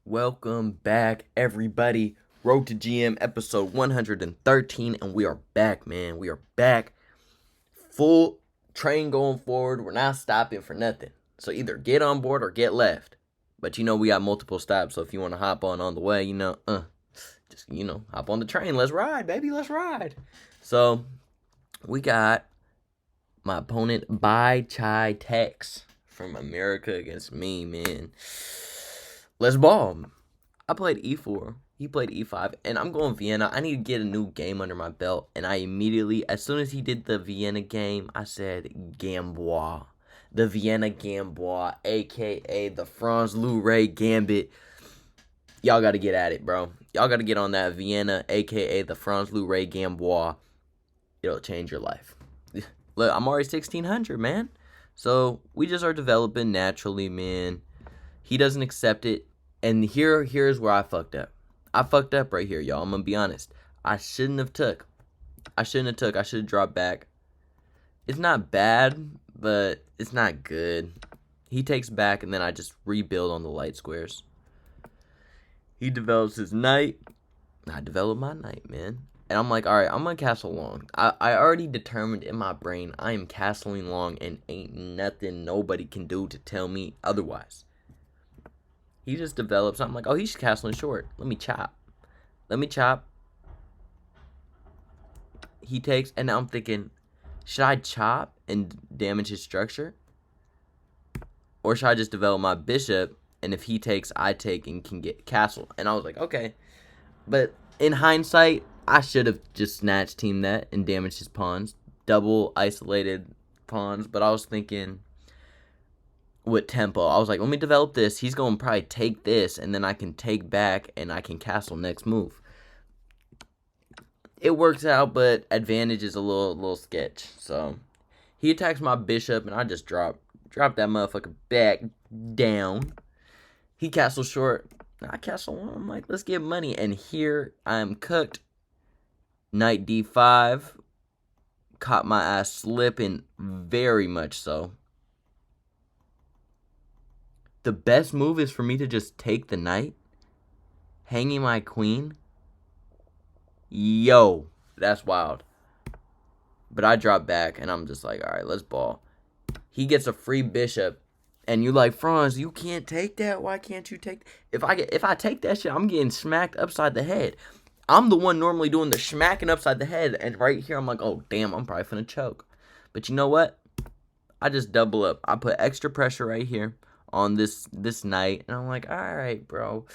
Welcome back, everybody. Road to GM episode 113, and we are back, man. We are back. Full train going forward. We're not stopping for nothing. So either get on board or get left. But we got multiple stops, so if you want to hop on the way, just hop on the train. Let's ride, baby. Let's ride. So we got my opponent, Bai Chai Tex from America against me, man. Let's ball. I played e4. He played e5, and I'm going Vienna. I need to get a new game under my belt, and I immediately, as soon as he did the Vienna game, I said Gambois. The Vienna Gambois, a.k.a. the Franz Louret Gambit. Y'all got to get at it, bro. Y'all got to get on that Vienna, a.k.a. the Franz Louret Gambois. It'll change your life. Look, I'm already 1600, man. So, we just are developing naturally, man. He doesn't accept it. And here's where I fucked up. I fucked up right here, y'all. I'm going to be honest. I shouldn't have took. I should have dropped back. It's not bad, but it's not good. He takes back, and then I just rebuild on the light squares. He develops his knight. I develop my knight, man. And I'm like, all right, I'm going to castle long. I already determined in my brain I am castling long, and ain't nothing nobody can do to tell me otherwise. He just develops. I'm like, oh, he's castling short. Let me chop. He takes, and now I'm thinking, should I chop and damage his structure? Or should I just develop my bishop, and if he takes, I take and can get castle? And I was like, okay. But in hindsight, I should have just snatch teamed that and damaged his pawns. Double isolated pawns. But I was thinking with tempo, I was like, let me develop this. He's going to probably take this, and then I can take back, and I can castle next move. It works out, but advantage is a little sketch. So he attacks my bishop, and I just drop that motherfucker back down. He castles short. I castle long. I'm like, let's get money. And here I'm cooked. Knight d5. Caught my ass slipping very much so. The best move is for me to just take the knight, hanging my queen. Yo, that's wild. But I drop back, and I'm just like, all right, let's ball. He gets a free bishop, and you're like, Franz, you can't take that. Why can't you take? If I take that shit, I'm getting smacked upside the head. I'm the one normally doing the smacking upside the head, and right here, I'm like, oh damn, I'm probably finna choke. But you know what? I just double up. I put extra pressure right here on this knight, and I'm like, all right, bro.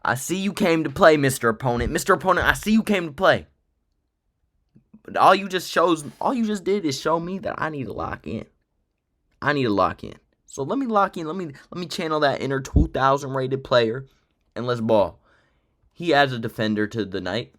I see you came to play, Mr. Opponent. Mr. Opponent, I see you came to play. But all you just did is show me that I need to lock in. So let me lock in. Let me channel that inner 2000 rated player, and let's ball. He adds a defender to the knight.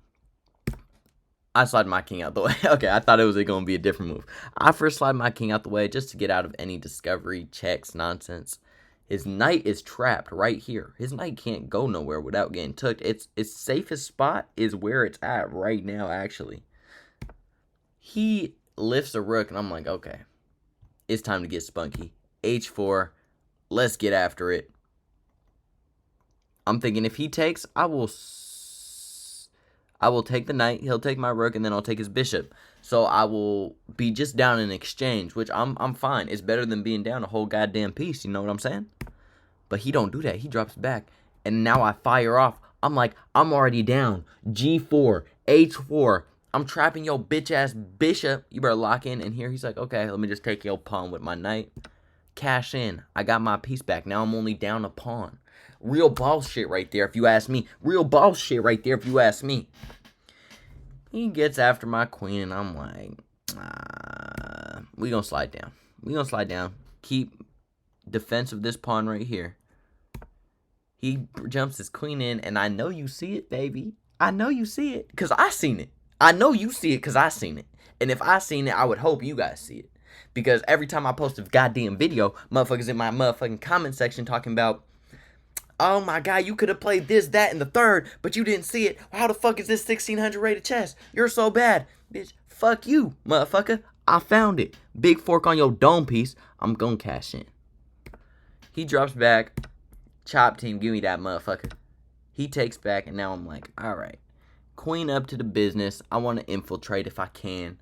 I slide my king out the way. Okay, I thought it was going to be a different move. I first slide my king out the way just to get out of any discovery checks nonsense. His knight is trapped right here. His knight can't go nowhere without getting took. Its safest spot is where it's at right now, actually. He lifts a rook, and I'm like, okay. It's time to get spunky. H4. Let's get after it. I'm thinking if he takes, I will take the knight. He'll take my rook, and then I'll take his bishop. So I will be just down in exchange, which I'm fine. It's better than being down a whole goddamn piece. You know what I'm saying? But he don't do that. He drops back, and now I fire off. I'm like, I'm already down. G4, H4. I'm trapping your bitch ass bishop. You better lock in. And here he's like, okay, let me just take your pawn with my knight. Cash in. I got my piece back. Now I'm only down a pawn. Real boss shit right there, if you ask me. He gets after my queen, and I'm like, we gonna slide down. Keep defense of this pawn right here. He jumps his queen in, and I know you see it, baby. I know you see it, because I seen it. I know you see it, because I seen it. And if I seen it, I would hope you guys see it. Because every time I post a goddamn video, motherfuckers in my motherfucking comment section talking about, oh my god, you could have played this, that, and the third, but you didn't see it. How the fuck is this 1600 rated chess? You're so bad. Bitch, fuck you, motherfucker. I found it. Big fork on your dome piece. I'm gonna cash in. He drops back. Chop team, give me that motherfucker. He takes back, and now I'm like, all right. Queen up to the business. I want to infiltrate if I can.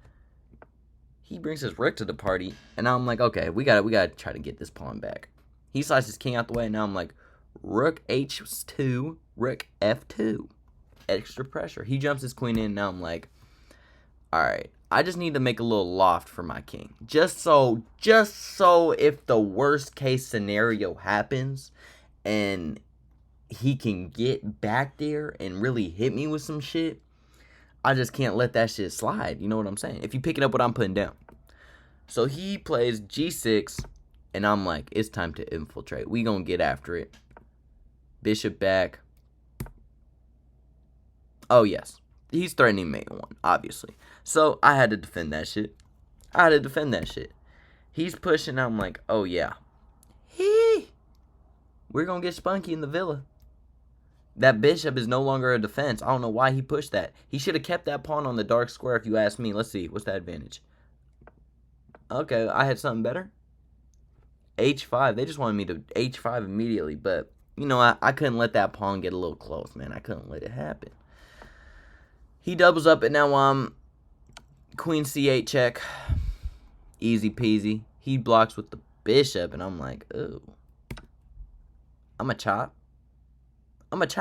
He brings his rook to the party, and now I'm like, okay, we gotta try to get this pawn back. He slices his king out the way, and now I'm like, rook h2, rook f2. Extra pressure. He jumps his queen in, and now I'm like, all right, I just need to make a little loft for my king. Just so if the worst case scenario happens, and he can get back there and really hit me with some shit, I just can't let that shit slide. You know what I'm saying? If you picking up what I'm putting down. So he plays g6, and I'm like, it's time to infiltrate. We gonna get after it. Bishop back. Oh, yes. He's threatening mate 1, obviously. So I had to defend that shit. He's pushing. I'm like, oh, yeah. We're gonna get spunky in the villa. That bishop is no longer a defense. I don't know why he pushed that. He should have kept that pawn on the dark square if you ask me. Let's see. What's that advantage? Okay, I had something better. h5. They just wanted me to h5 immediately. But, you know, I couldn't let that pawn get a little close, man. I couldn't let it happen. He doubles up, and now I'm queen c8 check. Easy peasy. He blocks with the bishop, and I'm like, ooh. I'm a chop. I'm going to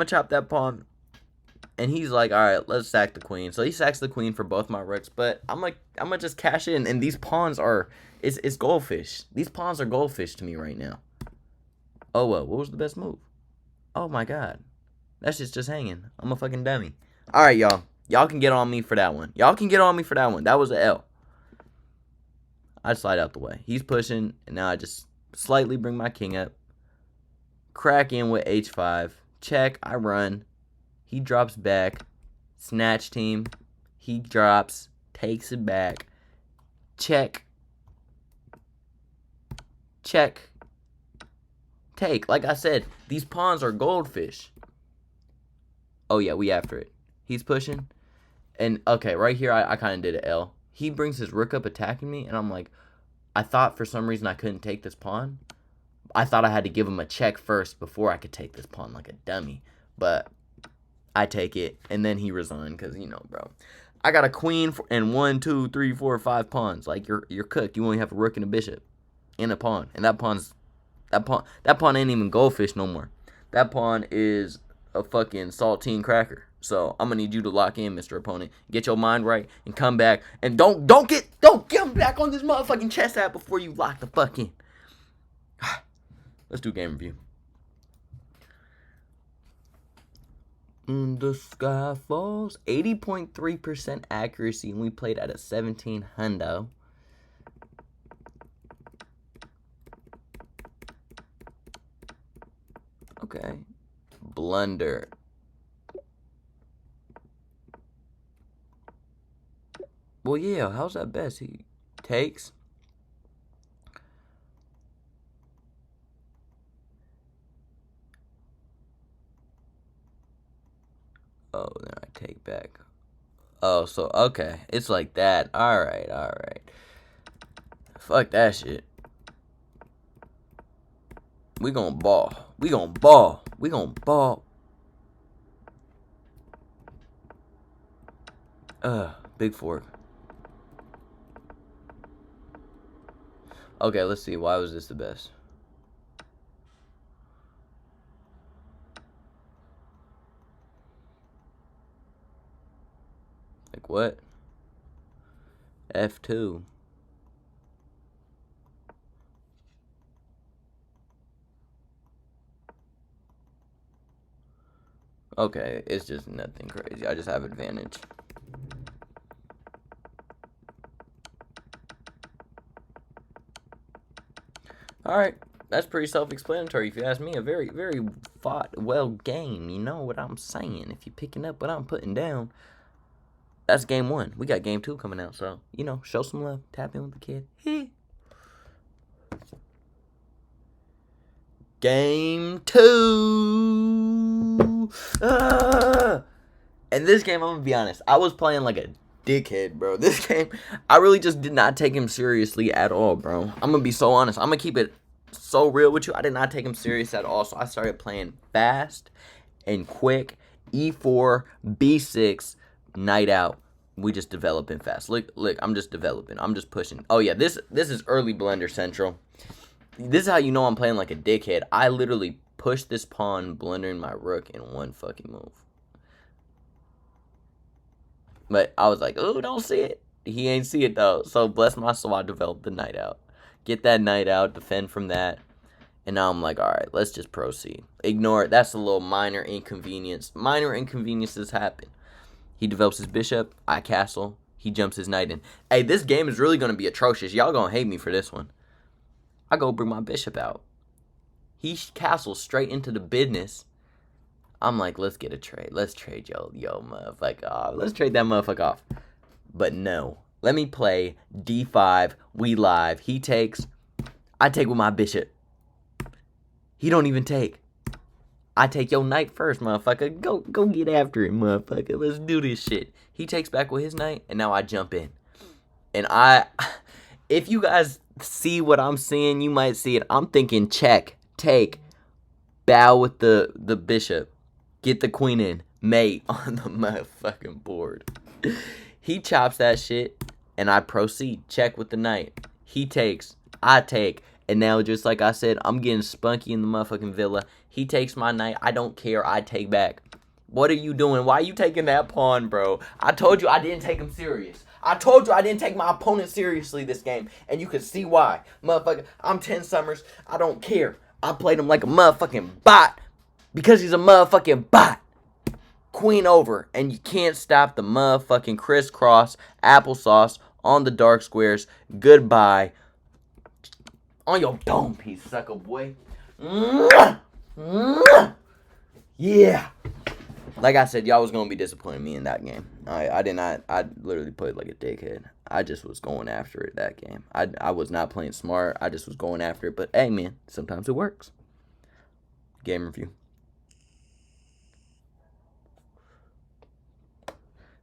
chop that pawn. And he's like, all right, let's sack the queen. So he sacks the queen for both my rooks. But I'm like, I'm going to just cash in. And these pawns are, it's goldfish. These pawns are goldfish to me right now. Oh, well, what was the best move? Oh, my God. That shit's just hanging. I'm a fucking dummy. All right, y'all. Y'all can get on me for that one. That was an L. I slide out the way. He's pushing, and now I just slightly bring my king up. Crack in with h5. Check. I run. He drops back. Snatch team. He drops. Takes it back. Check. Check. Take. Like I said, these pawns are goldfish. Oh, yeah, we after it. He's pushing. And, okay, right here, I kind of did an L. He brings his rook up attacking me, and I'm like, I thought for some reason I couldn't take this pawn. I thought I had to give him a check first before I could take this pawn like a dummy. But I take it, and then he resigned because, you know, bro. I got a queen and 1, 2, 3, 4, 5 pawns. Like, you're cooked. You only have a rook and a bishop and a pawn. And that pawn ain't even goldfish no more. That pawn is a fucking saltine cracker. So I'm gonna need you to lock in, Mr. Opponent. Get your mind right and come back. And don't get him back on this motherfucking chess app before you lock the fuck in. Let's do game review. The sky falls. 80.3% accuracy, and we played at a 17 hundo. Okay. Blunder. Well, yeah, how's that best? He takes. Oh, then I take back. Oh, so, okay. It's like that. Alright. Fuck that shit. We gonna ball. Big fork. Okay, let's see. Why was this the best? Like what? F2. Okay, it's just nothing crazy. I just have advantage. Alright, that's pretty self-explanatory if you ask me. A very, very fought, well game. You know what I'm saying. If you're picking up what I'm putting down, that's game 1. We got game 2 coming out, so, you know, show some love. Tap in with the kid. Game 2. And this game, I'm going to be honest, I was playing like a dickhead, bro. This game, I really just did not take him seriously at all, bro. I'm gonna be so honest. I'm gonna keep it so real with you. I did not take him serious at all. So I started playing fast and quick. E4, B6, knight out. We just developing fast. Look, I'm just developing. I'm just pushing. Oh yeah, this is early Blender Central. This is how you know I'm playing like a dickhead. I literally pushed this pawn, blundering my rook in one fucking move. But I was like, oh, don't see it. He ain't see it though. So bless my soul, I developed the knight out. Get that knight out, defend from that. And now I'm like, all right, let's just proceed. Ignore it. That's a little minor inconvenience. Minor inconveniences happen. He develops his bishop. I castle. He jumps his knight in. Hey, this game is really going to be atrocious. Y'all going to hate me for this one. I go bring my bishop out. He castles straight into the business. I'm like, let's get a trade. Let's trade yo motherfucker off. Let's trade that motherfucker off. But no. Let me play D5. We live. He takes. I take with my bishop. He don't even take. I take your knight first, motherfucker. Go get after it, motherfucker. Let's do this shit. He takes back with his knight, and now I jump in. And if you guys see what I'm seeing, you might see it. I'm thinking check, take, bow with the bishop, get the queen in, mate on the motherfucking board. He chops that shit, and I proceed. Check with the knight. He takes, I take. And now, just like I said, I'm getting spunky in the motherfucking villa. He takes my knight. I don't care. I take back. What are you doing? Why are you taking that pawn, bro? I told you I didn't take him serious. I told you I didn't take my opponent seriously this game. And you can see why. Motherfucker, I'm 10 summers. I don't care. I played him like a motherfucking bot. Because he's a motherfucking bot. Queen over. And you can't stop the motherfucking crisscross applesauce on the dark squares. Goodbye. On your dome piece, sucker boy. Yeah. Like I said, y'all was gonna be disappointing me in that game. I literally played like a dickhead. I just was going after it that game. I was not playing smart. I just was going after it. But hey, man, sometimes it works. Game review.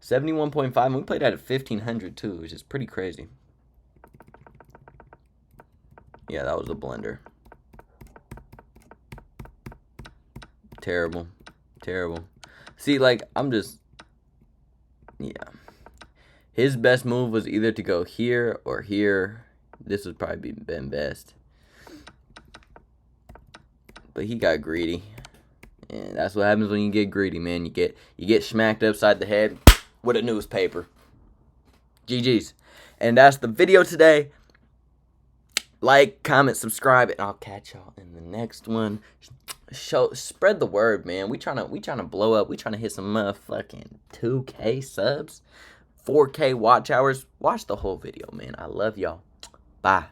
71.5. We played at 1500 too, which is pretty crazy. Yeah, that was a blender. Terrible. Terrible. See, like, I'm just... Yeah. His best move was either to go here or here. This would probably been best. But he got greedy. And that's what happens when you get greedy, man. You get smacked upside the head with a newspaper. GG's. And that's the video today. Like, comment, subscribe, and I'll catch y'all in the next one. Spread the word, man. We tryna blow up. We tryna hit some motherfucking 2K subs, 4K watch hours. Watch the whole video, man. I love y'all. Bye.